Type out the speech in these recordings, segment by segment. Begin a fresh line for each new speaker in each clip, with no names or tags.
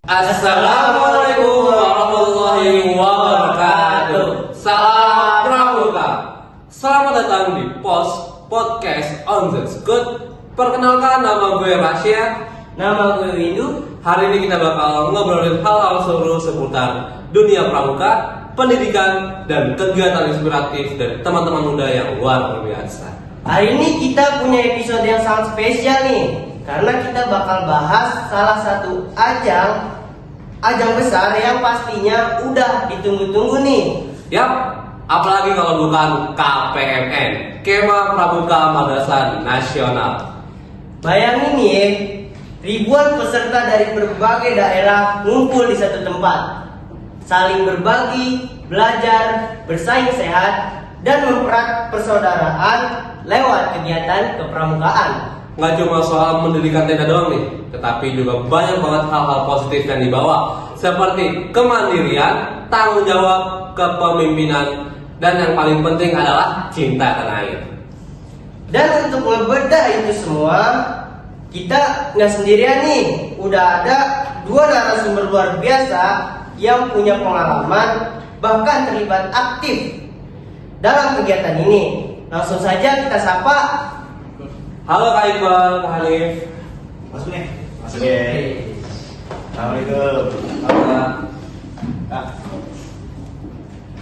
Assalamualaikum warahmatullahi wabarakatuh. Salam Pramuka. Selamat datang di Podcast on the Scoot. Perkenalkan, nama gue Rasya.
Nama gue Windu.
Hari ini kita bakal ngobrolin hal-hal seru seputar dunia pramuka, pendidikan, dan kegiatan inspiratif dari teman-teman muda yang luar biasa.
Hari ini kita punya episode yang sangat spesial nih, karena kita bakal bahas salah satu ajang besar yang pastinya udah ditunggu-tunggu nih.
Yap, apalagi kalau bukan KPMN, Kemah Pramuka Madrasah Nasional.
Bayangin nih ya, ribuan peserta dari berbagai daerah ngumpul di satu tempat, saling berbagi, belajar, bersaing sehat, dan mempererat persaudaraan lewat kegiatan kepramukaan.
Nggak cuma soal mendirikan tenda doang nih, tetapi juga banyak banget hal-hal positif yang dibawa, seperti kemandirian, tanggung jawab, kepemimpinan, dan yang paling penting adalah cinta tanah air.
Dan untuk ngebedah itu semua, kita nggak sendirian nih. Udah ada dua narasumber luar biasa yang punya pengalaman, bahkan terlibat aktif dalam kegiatan ini. Langsung saja kita sapa.
Halo Kak Iqbal, Kak Hanif.
Masuk nih. Masuk ya. Assalamualaikum.
Halo Kak. Kak.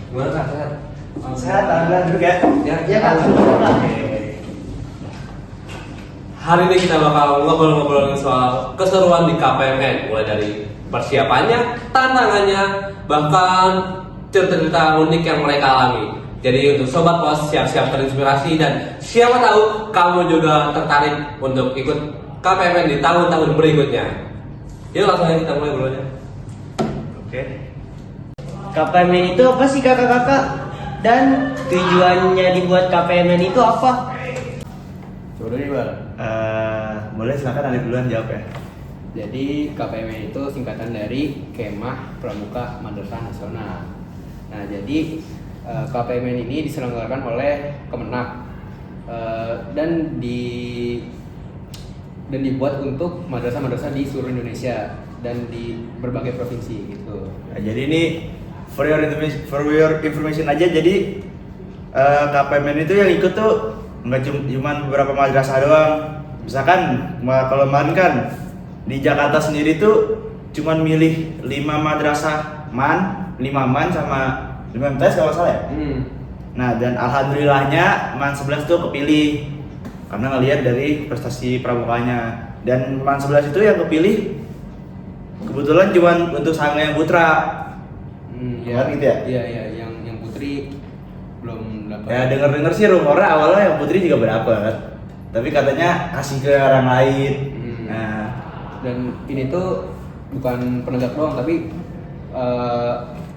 Gimana Kak? Sehat?
Sehat, alhamdulillah juga.
Ya
Kak.
Hari ini kita bakal ngobrol-ngobrolin soal keseruan di KPMN, mulai dari persiapannya, tantangannya, bahkan cerita-cerita unik yang mereka alami. Jadi untuk Sobat Pos siap-siap terinspirasi, dan siapa tahu kamu juga tertarik untuk ikut KPMN di tahun-tahun berikutnya. Yuk langsung aja kita mulai ngobrolnya.
Oke.
KPMN itu apa sih kakak-kakak? Dan tujuannya dibuat KPMN itu apa?
Coba dulu nih Bal.
Boleh silakan Alif duluan jawab ya.
Jadi KPMN itu singkatan dari Kemah Pramuka Madrasah Nasional. Nah jadi KPMN ini diselenggarakan oleh Kemenak dan dibuat untuk madrasah-madrasah di seluruh Indonesia dan di berbagai provinsi gitu.
Nah, jadi ini for your information aja. Jadi KPMN itu yang ikut tuh nggak cuma beberapa madrasah doang. Misalkan kalau kemarin kan di Jakarta sendiri tuh cuma milih 5 madrasah MAN sama 5 MTS kalau salah ya. Nah dan alhamdulillahnya MAN 11 tuh kepilih karena ngelihat dari prestasi pramukanya. Dan MAN 11 itu yang kepilih kebetulan cuma untuk Sangga yang Putra.
Ya,
gitu ya?
Iya, yang putri belum dapat.
Ya dengar sih rumornya awalnya yang Putri juga berdapat, tapi katanya kasih ke orang lain. Nah
Dan ini tuh bukan penegak doang, tapi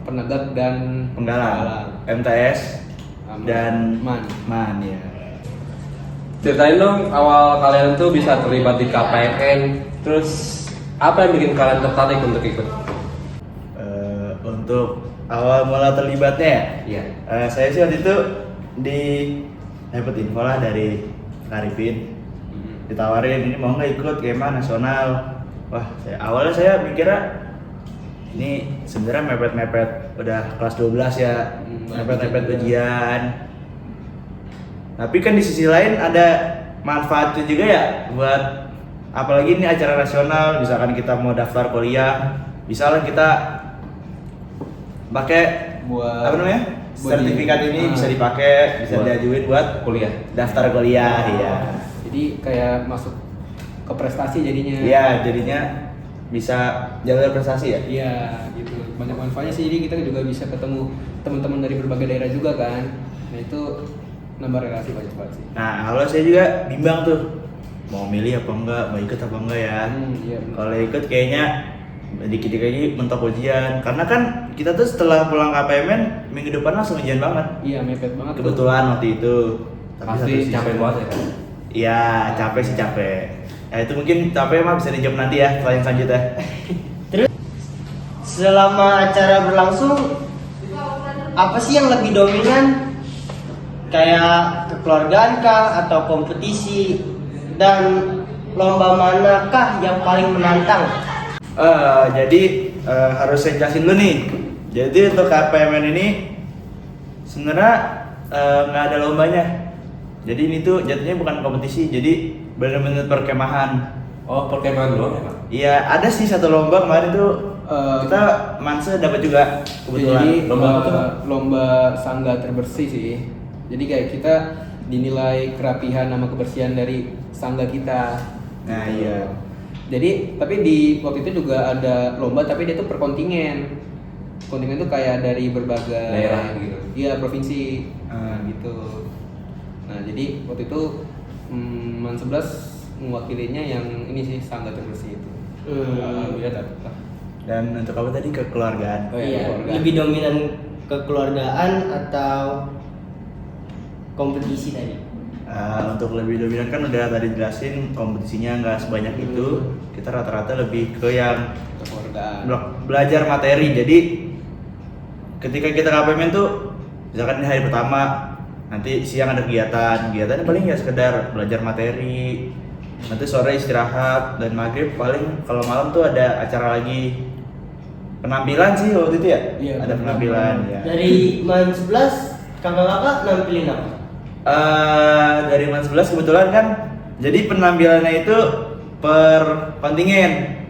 penegak dan
penggalang MTS dan
MAN
ya.
Ceritain dong awal kalian tuh bisa terlibat di KPMN, terus apa yang bikin kalian tertarik untuk ikut?
Untuk awal mula terlibatnya
Iya.
Saya sih waktu itu dapat info lah dari Arifin, ditawarin ini mau nggak ikut Kemah Nasional. Wah, awalnya saya mikirnya ini sebenarnya mepet-mepet udah kelas 12 ya, mepet-mepet ujian. Tapi kan di sisi lain ada manfaatnya juga ya buat, apalagi ini acara nasional, misalkan kita mau daftar kuliah, misalnya kita pakai
buat
apa namanya? Sertifikat ini bisa dipakai, bisa diajuin buat
Kuliah.
daftar kuliah ya.
Jadi kayak masuk ke prestasi jadinya.
Iya, jadinya bisa jalur prestasi ya.
Iya, gitu. Banyak manfaatnya sih. Jadi kita juga bisa ketemu teman-teman dari berbagai daerah juga kan. Nah itu nambah relasi banyak banget sih.
Nah, kalau saya juga bimbang tuh mau milih apa enggak, mau ikut apa enggak ya.
Iya, bener.
Kalau ikut kayaknya dikit-dikit lagi mentok ujian, karena kan kita tuh setelah pulang KPMN minggu depan langsung ujian banget.
Iya, mepet banget.
Kebetulan waktu itu. Tapi
Pasti
satu sisi-
capek banget ya kan?
Iya, capek sih capek. Ya itu mungkin capek mah bisa dijawab nanti ya, pertanyaan selanjutnya.
Terus selama acara berlangsung, apa sih yang lebih dominan? Kayak kekeluargaan kah atau kompetisi? Dan lomba manakah yang paling menantang?
Jadi harus saya jelasin dulu nih. Jadi untuk KPMN ini sebenarnya nggak ada lombanya. Jadi ini tuh jatuhnya bukan kompetisi, jadi benar-benar perkemahan.
Oh, perkemahan doang ya, Pak?
Iya, ada sih satu lomba kemarin tuh kita Manse dapat juga kebetulan.
Jadi
Lomba apa tuh, Pak?
lomba sangga terbersih sih. Jadi kayak kita dinilai kerapihan sama kebersihan dari sangga kita.
Nah, iya.
Jadi tapi di waktu itu juga ada lomba tapi dia tuh per kontingen. Kontingen tuh kayak dari berbagai
Daerah gitu.
Iya, provinsi.
Hmm.
Gitu. Nah, jadi waktu itu Man 11 mewakilinya yang ini sih sangga terbersih itu. Alhamdulillah dapat.
Dan untuk apa tadi kekeluargaan?
Oh, iya,
Iya,
keluarga.
lebih dominan kekeluargaan atau kompetisi tadi?
Untuk lebih dominan kan udah tadi jelasin kompetisinya nggak sebanyak itu. Kita rata-rata lebih ke yang
Kekeluargaan.
belajar materi. Jadi ketika kita KPMN tuh misalkan di hari pertama nanti siang ada kegiatan paling ya sekedar belajar materi, nanti sore istirahat, dan maghrib paling kalau malam tuh ada acara lagi penampilan sih waktu itu ya.
Iya,
Ada penampilan ya.
Dari Man 11 kakak-kakak nampilin apa?
Dari Man 11 kebetulan kan jadi penampilannya itu per kontingen,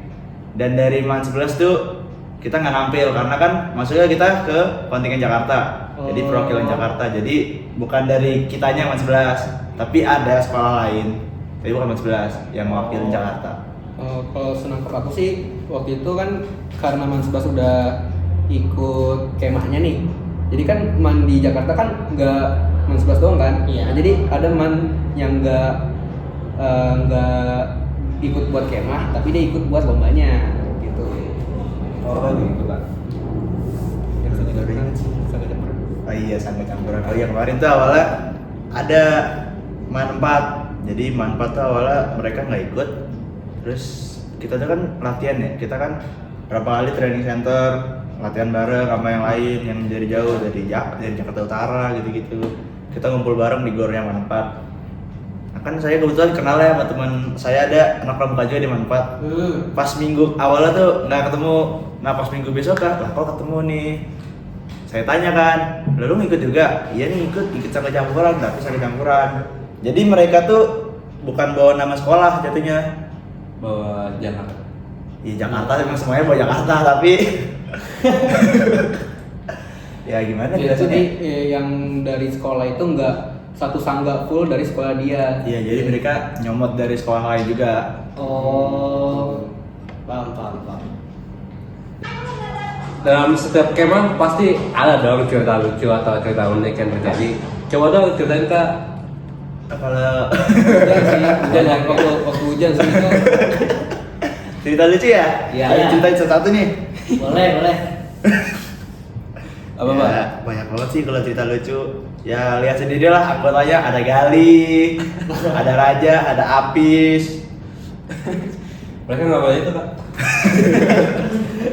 dan dari Man 11 tuh kita nggak nampil karena kan maksudnya kita ke kontingen Jakarta, jadi perwakilan Jakarta, jadi bukan dari kitanya Man 11 tapi ada sekolah lain, tapi bukan Man 11 yang mewakili Jakarta.
Kalau senangkap aku sih waktu itu kan karena Man 11 udah ikut kemahnya nih. Jadi kan Man di Jakarta kan nggak Man 11 doang kan.
Iya.
Nah, jadi ada Man yang nggak ikut buat kemah tapi dia ikut buat lombanya gitu.
Oh, gitu, Pak.
Yang saya juga pernah sangga campuran.
Oh iya, sangga campuran. Oh iya, kemarin tuh awalnya ada Man 4. Jadi Man 4 tuh awalnya mereka nggak ikut. Terus kita tuh kan latihan ya. Kita kan berapa kali training center, latihan bareng sama yang lain yang dari jauh, dari Jakarta Utara gitu-gitu. Kita ngumpul bareng di gornya Man 4. Nah, kan saya kebetulan kenal ya sama teman saya, ada anak pramuka juga di Man 4. Pas minggu awalnya tuh nggak ketemu. Nah pas minggu besok lah kok ketemu nih. Saya tanya kan, lalu ngikut juga? Iya nih ikut sangga campuran, tapi sangga campuran. Jadi mereka tuh bukan bawa nama sekolah jatuhnya.
Bawa Jakarta.
Iya Jakarta, emang semuanya bawa Jakarta tapi ya gimana
Ya,
jelasinnya?
jadi yang dari sekolah itu nggak satu sangga full dari sekolah dia.
Iya jadi mereka nyomot dari sekolah lain juga.
Oh, paham.
Dalam setiap kemah pasti ada dong cerita lucu atau cerita unik yang terjadi. Coba dong ceritain, Kak.
Kalau
Hujan sih, hujan waktu hujan sih itu.
cerita lucu ya?
Iya.
Ayo ceritain satu nih.
Boleh.
Apa,
Ya,
Pak?
banyak banget sih kalau cerita lucu. Ya lihat sendirilah anggotanya, ada Gali, ada Raja, ada Apis.
Mereka nggak boleh itu, Kak.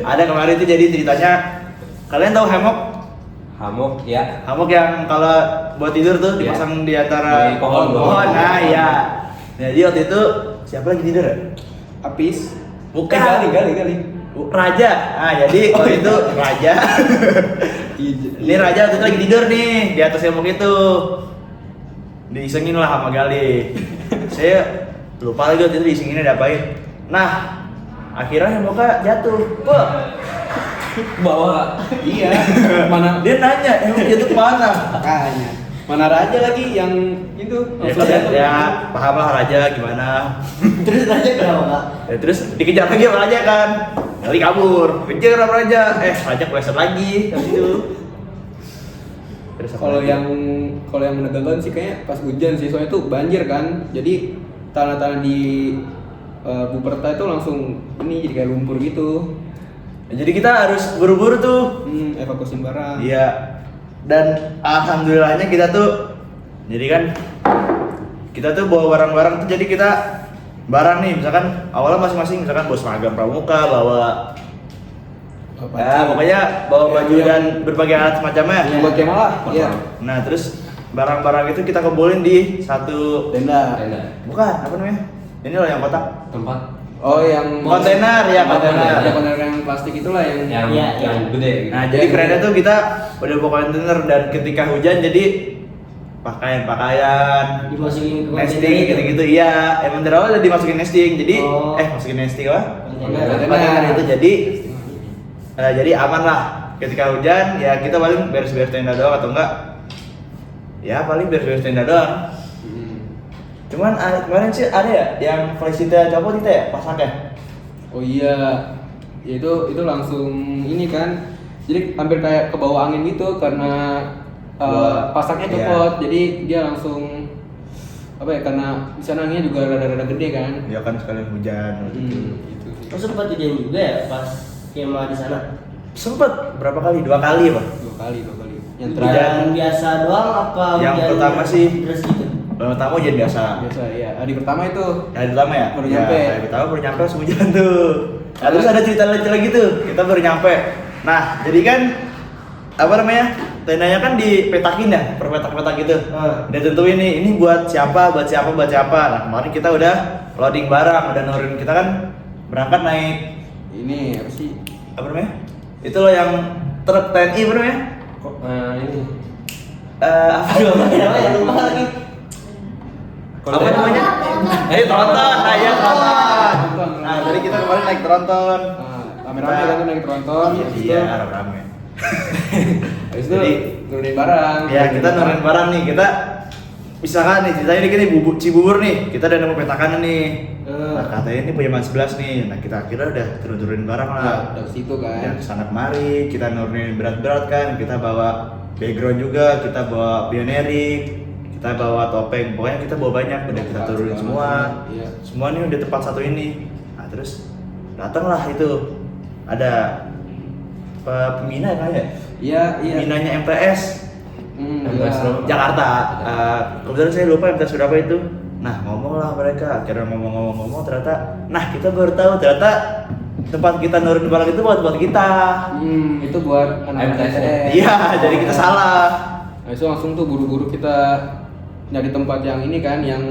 Ada kemarin itu jadi ceritanya, kalian tahu hammock?
Hammock, ya.
Hammock yang kalau buat tidur tuh
Iya.
dipasang di antara
Di pohon.
Nah iya. Jadi waktu itu siapa lagi tidur ya?
Apis.
Bukan.
Gali.
Raja. Nah jadi waktu itu Raja. Ini Raja waktu itu lagi tidur nih di atas hammock itu. Diisengin lah sama Gali. Saya lupa lagi waktu itu diisenginnya diapain. Nah akhirnya hammocknya jatuh. Wah.
Bawa.
Iya. Mana
Dia nanya, emang jatuh kemana?
makanya. Mana Raja lagi yang itu?
Ya,
langsung
kan,
jatuh.
ya paham lah Raja gimana.
Terus Raja kenapa kak?
Ya, terus dikejar lagi sama Raja kan. Kali kabur, kejar sama Raja. Raja keleset lagi habis itu. Terus apa
Kalau
lagi?
yang menegangkan sih kayaknya pas hujan sih, soalnya tuh banjir kan. Jadi tanah-tanah di Buperta itu langsung ini jadi kayak lumpur gitu.
Jadi kita harus buru-buru tuh.
Evakuasi barang.
Iya. Dan alhamdulillahnya kita tuh jadi kan kita tuh bawa barang-barang tuh, jadi kita barang nih misalkan awalnya masing-masing misalkan bawa seragam pramuka, bawa pokoknya bawa baju dan berbagai alat semacamnya.
Yang buat kemah lah. Iya.
Nah terus barang-barang itu kita kumpulin di satu
Tenda.
Tenda.
bukan apa namanya, ini loh yang kotak.
Tempat.
Oh, yang
kontainer ya, kontainer.
Ya, kontainer yang plastik itulah yang
yang
Iya,
yang
iya.
gede gitu.
Nah, jadi kerennya tuh kita udah bawa kontainer dan ketika hujan jadi pakaian
Dimasukin ke
nesting
kontainer itu.
gitu-gitu. Iya, emang dari awal udah dimasukin nesting. Jadi
Oh.
masukin nesting apa?
Kontainer.
Kontainer itu jadi aman lah. Ketika hujan ya kita paling beres-beres tenda doang atau enggak ya paling beres-beres tenda doang. Cuman kemarin sih ada ya yang Felicita copot itu ya pasaknya.
Oh iya, ya itu langsung ini kan, jadi hampir kayak ke bawah angin gitu karena pasaknya copot, jadi dia langsung apa ya, karena di sana anginnya juga rada-rada gede kan.
Ya kan sekalian hujan gitu.
Gitu.
Oh, sempat hujan juga ya pas kemah di sana.
Sempet berapa kali? 2 kali, Pak.
Dua kali. Yang
Hujan.
terakhir
Hujan biasa doang apa
Yang
hujan
pertama sih.
terus gitu?
Yang pertama hujan biasa.
biasa ya. Hari pertama itu
Hari pertama ya?
Baru
Ya,
nyampe.
Hari pertama baru nyampe langsung hujan tuh. Nah, terus ada cerita lucu lagi tuh. Kita baru nyampe. Nah, jadi kan apa namanya? Tendanya kan dipetakin ya, per petak-petak gitu. Udah tentuin nih, ini buat siapa. Nah, kemarin kita udah loading barang, udah nurunin, kita kan berangkat naik
ini apa sih?
apa namanya? Itu loh yang truk TNI apa namanya?
Ini
Apa
Namanya lupa lagi.
apa namanya? Tronton. Nah, ya tronton. Nah, jadi kita kemarin naik tronton.
Rame-rame kan tuh naik tronton. Habis itu-
Iya, rame.
Habis itu
Jadi-
nurunin barang.
Ya, kita nurunin barang nih. Kita misalkan nih ceritanya ini gini, Cibubur nih. Kita udah nemu petakan nih. Nah, katanya ini punya Man 11 nih. Nah, kita kira udah turunin barang
Nah,
lah.
dari situ
Ya,
kan.
kesana kemari, kita nurunin berat-berat kan. Kita bawa background juga, kita bawa pioneering, kita bawa topeng. Pokoknya kita bawa banyak. Udah kita turunin semua.
Iya.
Semua nih udah tepat satu ini. Nah, terus datanglah itu ada pembina ya?
Iya.
Pembinanya MTS
MTS berapa?
Jakarta. Kebetulan saya lupa MTS berapa itu. Nah, ngomong lah mereka, akhirnya ngomong ternyata, nah kita baru tahu ternyata tempat kita nurunin barang itu buat kita.
Itu buat anak-anak
MTS.
MTS.
Iya, jadi kita salah.
Nah, itu langsung tuh buru-buru kita nyari tempat yang ini kan, yang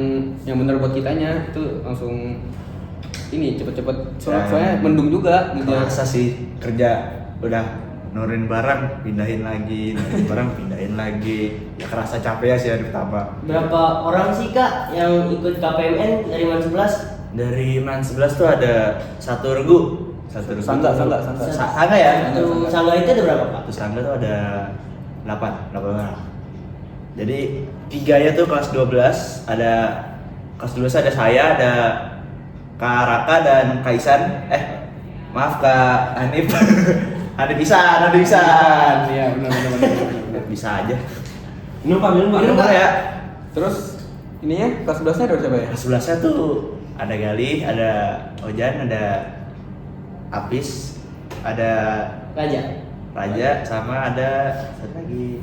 benar buat kitanya. Itu langsung ini cepet-cepet. Soalnya mendung juga gitu.
Masa sih kerja udah nurunin barang, pindahin lagi, nurunin barang, pindahin lagi. Ya kerasa capek ya sih hari pertama.
Berapa orang sih Kak yang ikut KPMN dari Man 11?
Dari Man 11 tuh ada satu regu.
Sangga.
Sangga ya?
Satu sangga itu ada berapa Kak?
Satu sangga tuh ada 8 orang. Jadi 3-nya tuh kelas 12, ada kelas 12 ada saya, ada Kak Raka dan Kak Isan. Maaf Kak Hanif. Hanif Isan.
Iya, benar.
Bisa aja.
minum pak.
Minum ya.
Terus ininya kelas 11-nya ada siapa ya?
Kelas 11-nya tuh ada Galih, ada Ojan, ada Apis, ada
Raja.
sama ada satu lagi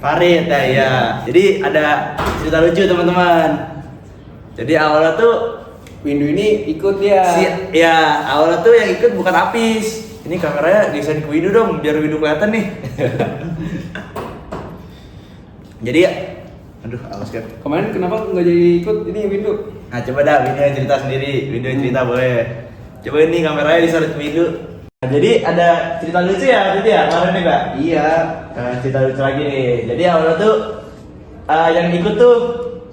Farid ya. Jadi ada cerita lucu teman-teman. Jadi awalnya tuh
Windu ini ikut dia.
awalnya tuh yang ikut bukan Apis. Ini kameranya geserin ke Windu dong biar Windu kelihatan nih. Jadi ya, aduh awas kan.
Kemarin kenapa nggak jadi ikut ini Windu?
Nah coba dah Windu yang cerita sendiri. Windu yang cerita boleh. Coba ini kameranya disorot ke Windu. Nah, jadi ada cerita lucu ya tadi ya kemarin nih Kak? Iya. Cerita lucu lagi nih. Jadi awalnya tuh yang ikut tuh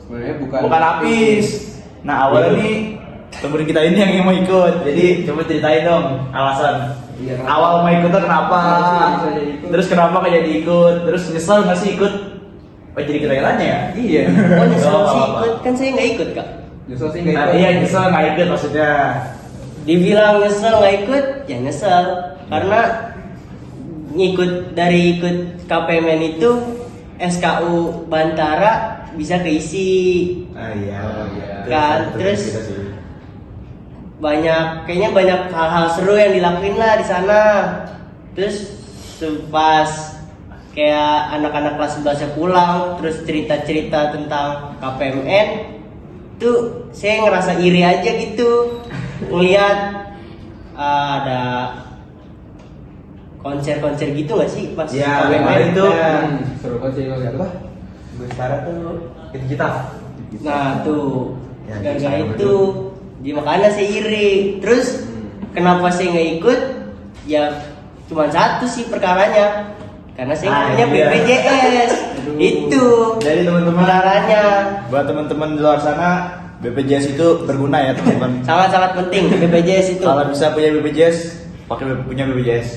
Sebenarnya
bukan Apis. Nah awalnya nih temen kita ini yang mau ikut. Jadi coba ceritain dong alasan.
Iya.
Awal mau ikut tuh kenapa?
Bisa jadi ikut.
Terus kenapa nggak jadi ikut? Terus nyesel nggak sih ikut? Oh jadi kita yang tanya ya?
Iya.
Oh nyesel
Nggak
sih
apa-apa.
ikut, kan saya nggak ikut Kak.
Justru sih nggak
Nah,
ikut.
iya nyesel nggak ikut maksudnya.
Dibilang nyesel nggak ikut, ya nyesel. Karena ikut KPMN itu SKU Bantara bisa keisi.
Iya.
Kan, terus kayaknya banyak hal-hal seru yang dilakuin lah di sana. Terus pas kayak anak-anak kelas 11 pulang, terus cerita-cerita tentang KPMN, tuh saya ngerasa iri aja gitu ngeliat ada konser-konser gitu nggak sih pas
Ya,
KPMN?
kemarin tuh
Seru banget sih kalau lihat apa?
gue sekarang tuh kita.
Nah tuh
Ya,
gara-gara
kita
itu Jadi makanya saya iri. Terus kenapa saya nggak ikut? Ya cuma satu sih perkaranya. Karena saya
Ah,
punya
iya.
BPJS. Itu.
Jadi teman-teman,
Kebenarannya
buat teman-teman di luar sana, BPJS itu berguna ya teman-teman.
sangat-sangat penting BPJS itu.
Kalau bisa punya BPJS, punya BPJS.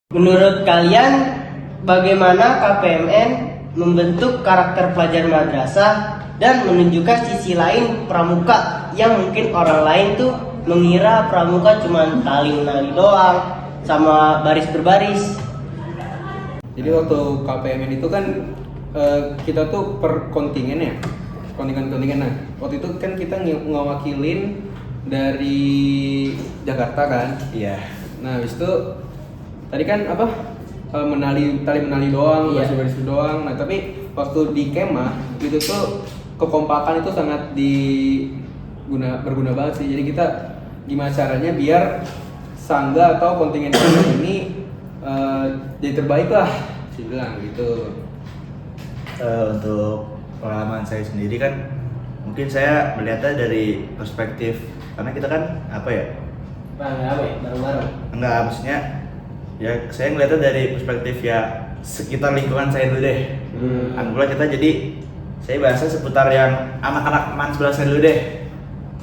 Menurut kalian bagaimana KPMN membentuk karakter pelajar madrasah dan menunjukkan sisi lain pramuka yang mungkin orang lain tuh mengira pramuka cuma tali menali doang sama baris berbaris.
Jadi waktu KPMN itu kan kita tuh per kontingen ya, kontingen. Nah waktu itu kan kita ngewakilin dari Jakarta kan.
Iya.
Nah habis itu tadi kan apa tali menali doang,
Iya.
baris doang. Nah tapi waktu di kemah itu tuh kekompakan itu sangat berguna banget sih. Jadi kita gimana caranya biar sangga atau kontingen kita ini jadi terbaik lah, sih bilang gitu.
Untuk pengalaman saya sendiri kan, mungkin saya melihatnya dari perspektif, karena kita kan apa ya?
Bareng-bareng.
Enggak, maksudnya ya saya ngeliatnya dari perspektif ya sekitar lingkungan saya dulu deh. Anggaplah kita jadi, saya bahasa seputar yang anak-anak teman sebelah saya dulu deh.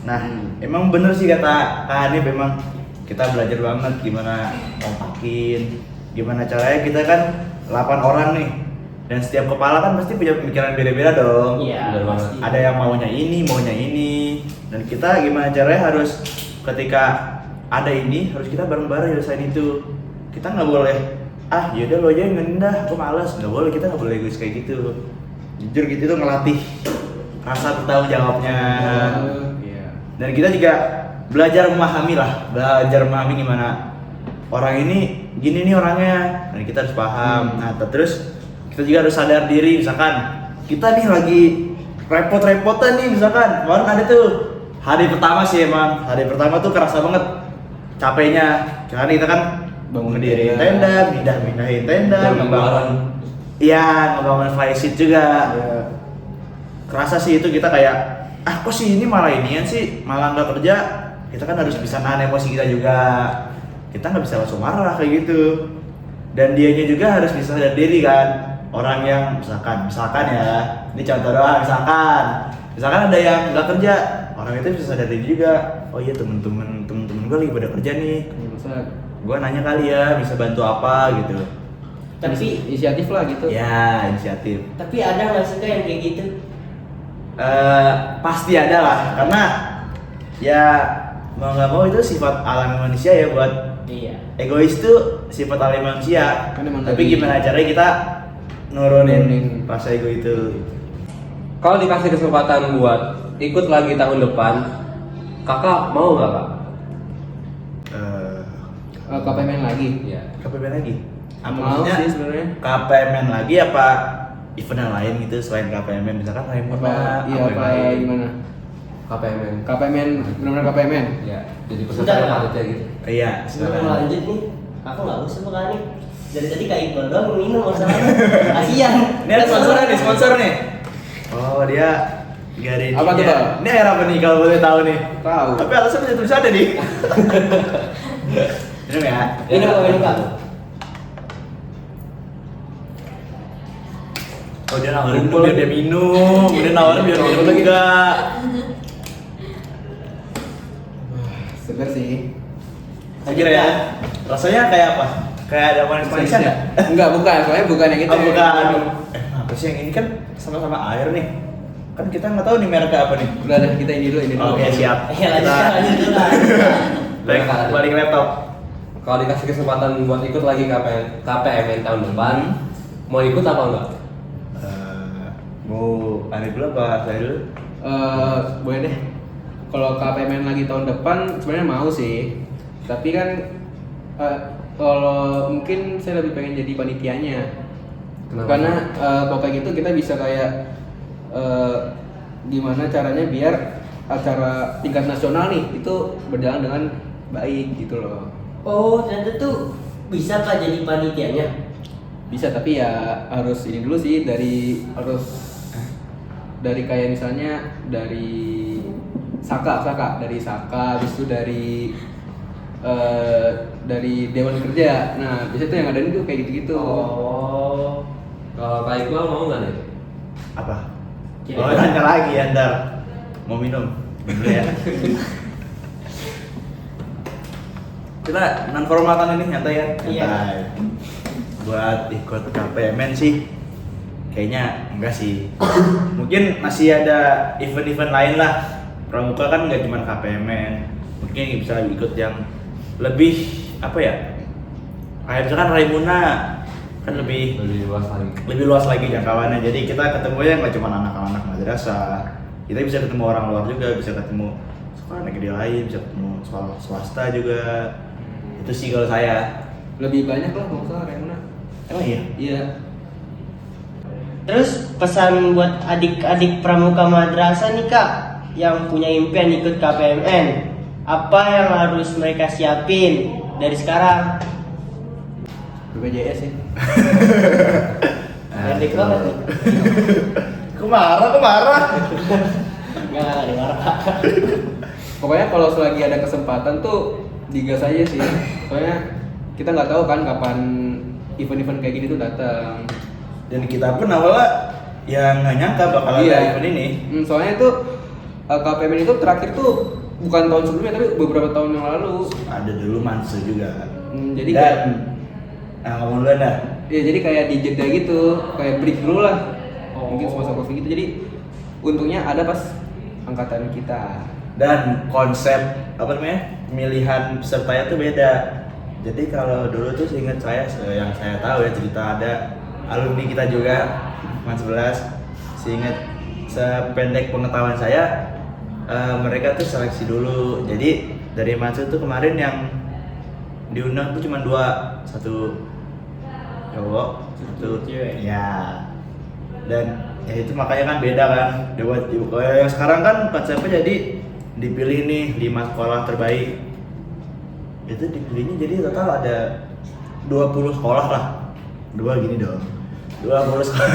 Nah, emang bener sih kata Kak Hanif, memang kita belajar banget gimana kompakin, gimana caranya kita kan 8 orang nih, dan setiap kepala kan pasti punya pemikiran beda-beda dong.
Iya,
Bener banget.
pasti.
Ada yang maunya ini, dan kita gimana caranya harus ketika ada ini harus kita bareng-bareng nyelesain itu. Kita nggak boleh yaudah lo aja yang ngendah, aku malas. Nggak boleh, kita nggak boleh egois kayak gitu. Jujur gitu tuh ngelatih rasa bertanggung jawabnya.
Iya.
Dan kita juga belajar memahami gimana orang ini gini nih orangnya, dan kita harus paham. Nah terus kita juga harus sadar diri, misalkan kita nih lagi repot-repotan nih, misalkan kemarin ada tuh hari pertama sih, emang hari pertama tuh kerasa banget capeknya, karena kita kan
Bangun
ngediriin
tenda.
tenda, pindahin tenda,
Jam
ngebangun, iya ngebangun flysheet juga. Kerasa sih itu kita kayak kok sih ini malah inian sih, malah nggak kerja. Kita kan harus bisa nahan emosi kita juga, kita nggak bisa langsung marah kayak gitu. Dan dianya juga harus bisa sadar diri kan, orang yang misalkan ya, ini contoh doang, misalkan ada yang nggak kerja, orang itu bisa sadar diri juga. Oh iya, temen-temen gue lagi pada kerja nih, gue nanya kali ya bisa bantu apa gitu.
Tapi
Inisiatif lah gitu.
Ya, inisiatif.
tapi ada nggak sih Kak yang kayak gitu?
Pasti ada lah, karena ya mau nggak mau itu sifat alami manusia ya, buat
Iya.
egois tuh sifat alami manusia.
Kan emang
Tapi
dari-
gimana caranya kita nurunin
Nurunin.
rasa ego itu?
Kalau dikasih kesempatan buat ikut lagi tahun depan, kakak mau nggak kak?
KPMN lagi.
Iya.
KPMN lagi?
Mau
Maksudnya
sih sebenarnya.
KPMN lagi apa event yang lain gitu selain KPMN, misalkan Raimuna,
Iya
yang
apa
lain?
gimana?
KPMN.
KPMN benar-benar KPMN.
Iya. Jadi
Bentar,
peserta
Kak.
panitia gitu.
Iya,
Sebelum
silakan.
lanjut nih, aku nggak usah makanya. Dari tadi Kak Iqbal doang yang minum masalahnya. Kasian.
Ini ada sponsor nih. Oh, dia Garini.
Apa tuh, Bang?
Ini air apa nih kalau boleh tahu nih?
Tahu.
Tapi alasnya punya tulisannya nih. Minum ya.
Minum Kak.
Oh, dia nawarin dulu biar dia minum. Dia nawarin biar minum lagi enggak.
Segar sih.
Saya kira ya. Rasanya kayak apa? Kayak ada manis-manisan ya?
Enggak, bukan. Soalnya bukan yang itu.
Oh, bukan. Apa sih yang ini kan sama-sama air nih. Kan kita nggak tahu nih mereknya apa nih.
Udah deh, kita ini dulu, ini dulu.
Oke, siap.
Ya lanjut dulu lah.
Baik, balik ke laptop.
Kalau dikasih kesempatan buat ikut lagi KPMN tahun depan, mau ikut apa enggak?
Mau aneh dulu apa saya dulu?
Boleh deh. Kalau KPMN lagi tahun depan sebenarnya mau sih. Tapi kan kalau mungkin saya lebih pengen jadi panitianya.
Kenapa?
Karena kalau kayak gitu kita bisa kayak gimana caranya biar acara tingkat nasional nih itu berjalan dengan baik gitu loh.
Oh, ternyata tuh bisa Kak jadi panitianya.
Bisa, tapi ya harus ini dulu sih, dari kayak misalnya dari Saka habis itu dari Dewan Kerja. Nah biasanya tuh yang ada itu kayak gitu-gitu.
Oh.
Kalau Kak Iqbal mau nggak nih?
Apa?
Kira-kira.
Oh, tanya lagi ya ntar. Mau minum dulu ya. Kita non formatan ini nyantai ya.
Iya.
Nyantai. Buat ikut KPMN sih kayaknya enggak sih. Mungkin masih ada event-event lain lah. Pramuka kan nggak cuma KPMN. Mungkin bisa ikut yang lebih apa ya? Kayak misalkan Raimuna kan lebih
Lebih luas lagi.
jangkauannya. Jadi kita ketemu ya nggak cuma anak-anak madrasah, kita bisa ketemu orang luar juga, bisa ketemu sekolah negeri lain, bisa ketemu sekolah swasta juga. Itu sih kalau saya.
Lebih banyak lah kalau salah Remna.
Emang iya?
Iya.
Terus pesan buat adik-adik pramuka madrasah nih Kak yang punya impian ikut KPMN, apa yang harus mereka siapin dari sekarang?
BPJS sih.
Pendek banget nih.
Kok marah?
Nggak ada marah.
Pokoknya kalau selagi ada kesempatan tuh digas aja sih. Soalnya kita nggak tahu kan kapan event-event kayak gini tuh datang.
Dan kita pun awalnya ya nggak nyangka bakal ada event ini.
Soalnya itu KPMN itu terakhir tuh bukan tahun sebelumnya tapi beberapa tahun yang lalu.
Ada dulu Mansu juga.
Jadi
Dan
kayak,
ngomong dulu dah.
ya jadi kayak dijeda gitu, kayak break dulu lah. Mungkin semasa Covid gitu. Jadi untungnya ada pas angkatan kita.
Dan konsep apa namanya pemilihan pesertanya tuh beda. Jadi kalau dulu tuh seingat saya yang saya tahu ya cerita ada alumni kita juga Mas 11 seingat sependek pengetahuan saya mereka tuh seleksi dulu. Jadi dari Mansu tuh kemarin yang diundang tuh cuma 2, satu cowok, satu
cewek.
ya. Dan ya itu makanya kan beda kan. Buat yang sekarang kan konsepnya jadi dipilih nih 5 sekolah terbaik. Itu dipilihnya jadi total ada 20 sekolah lah. 2 gini dong. 20 sekolah.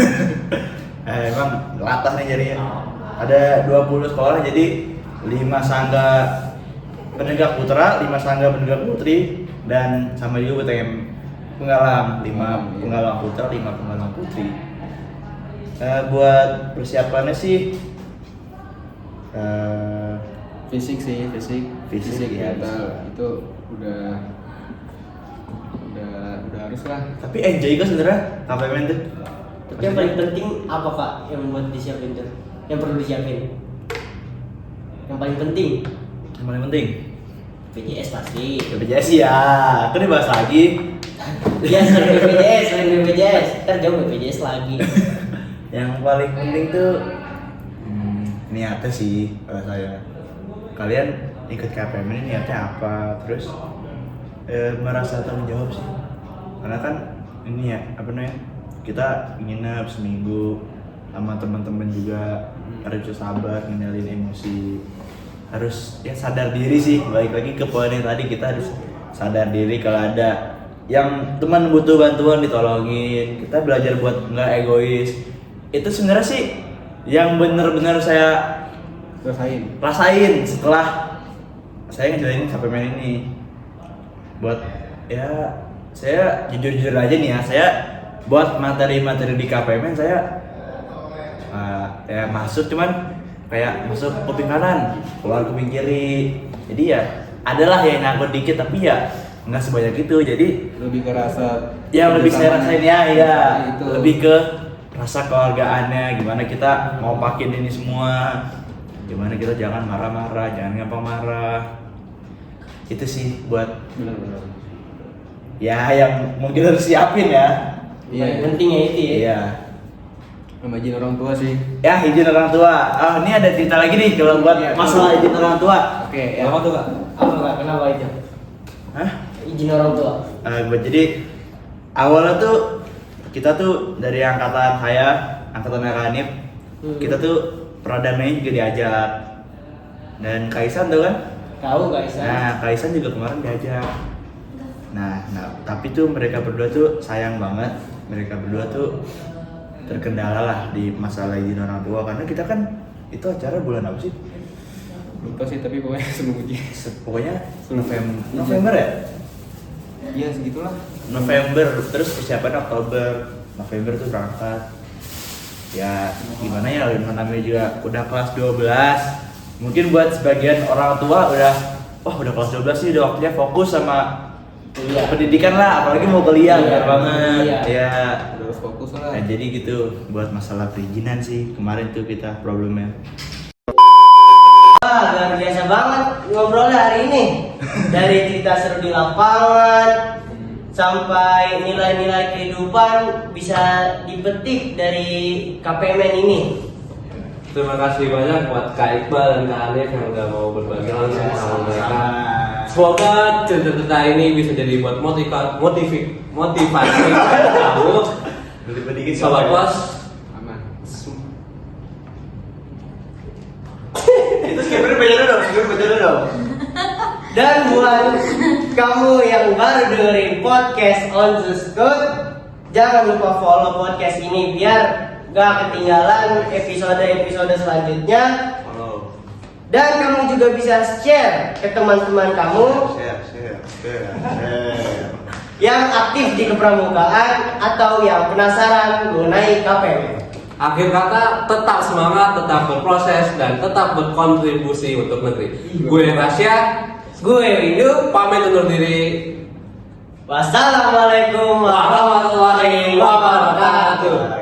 Emang latah nih jadinya. Ada 20 sekolah jadi 5 sangga penegak putra, 5 sangga penegak putri, dan sama juga PTM penggalang, 5 penggalang putra, 5 penggalang putri. Buat persiapannya sih
Fisik sih,
Fisik, ya.
mental itu udah harus lah.
tapi enjoy kok sebenarnya KPMN tuh.
Tapi yang paling penting apa Kak yang buat disiapin tuh? Yang perlu disiapin? Yang paling penting
Yang paling penting
BPJS pasti.
BPJS ya, kan dibahas lagi.
Iya selain BPJS, ntar jauh BPJS lagi.
Yang paling penting tuh niatnya sih kalau saya. Kalian ikut KPM ini niatnya apa? Terus merasa tanggung jawab sih. Karena kan ini ya apa namanya? Kita nginep seminggu sama teman-teman juga, harus bisa sabar ngendalin emosi. Harus ya sadar diri sih, balik lagi ke poin yang tadi, kita harus sadar diri kalau ada yang teman butuh bantuan ditolongin. Kita belajar buat nggak egois. Itu sebenarnya sih yang benar-benar saya rasain setelah saya ngejalanin KPMN ini. Buat ya saya jujur-jujur aja nih ya, saya buat materi-materi di KPMN saya ya masuk cuman kayak masuk kuping kanan, keluar kuping kiri. Jadi ya adalah yang nyangkut dikit tapi ya nggak sebanyak itu. Jadi
Lebih ke rasa
yang lebih saya rasain ya
itu.
lebih ke rasa keluargaannya, gimana kita ngopakin ini semua, gimana kita jangan marah-marah, jangan gampang marah. Itu sih buat
benar-benar.
ya yang mungkin harus siapin ya.
Yang penting ya itu ya.
Iya.
Sama izin orang tua sih.
Ya izin orang tua. Oh ini ada cerita lagi nih kalau buat
Iya,
masalah izin orang tua.
Oke, ya.
Kenapa tuh Kak?
Apa Kak? Kenapa itu?
Hah?
Izin orang tua.
Jadi awalnya tuh kita tuh dari angkatan saya, angkatan Hanif, kita tuh perdamaian juga diajak. Dan Kaisan tuh kan?
Tahu guys.
Nah, Kaisan juga kemarin diajak. Nah, tapi tuh mereka berdua tuh sayang banget. Mereka berdua tuh terkendala lah di masalah izin orang tua, karena kita kan itu acara bulan apa sih?
lupa sih tapi pokoknya sebelum ujian.
Pokoknya
November.
November ya?
Iya segitulah.
November, terus persiapan Oktober, November tuh berangkat. Ya gimana ya, namanya juga udah kelas 12. Mungkin buat sebagian orang tua udah kelas 12 sih udah waktunya fokus sama pendidikan lah, apalagi mau kuliah benar banget.
Iya.
Ya
Harus fokus lah.
nah, jadi gitu buat masalah perizinan sih kemarin tuh kita problemnya.
Wah, luar biasa banget ngobrolnya hari ini. Dari cerita seru di lapangan sampai nilai-nilai kehidupan bisa dipetik dari KPMN ini.
Terima kasih banyak buat Kak Iqbal dan Kak Hanif yang udah mau berbagi langsung sama mereka. Semoga cerita-cerita ini bisa jadi buat motivasi kamu. Sobat Pos.
Aman.
Itu skipper baca dulu dong.
Dan buat kamu yang baru dengerin podcast On The Spot, jangan lupa follow podcast ini biar gak ketinggalan episode-episode selanjutnya. Dan kamu juga bisa share ke teman-teman kamu
Share.
yang aktif di kepramukaan atau yang penasaran mengenai KPM.
Akhir kata, tetap semangat, tetap berproses, dan tetap berkontribusi untuk negeri. Gue Rasya,
Gue Windu,
pamit undur diri.
wassalamualaikum warahmatullahi wabarakatuh.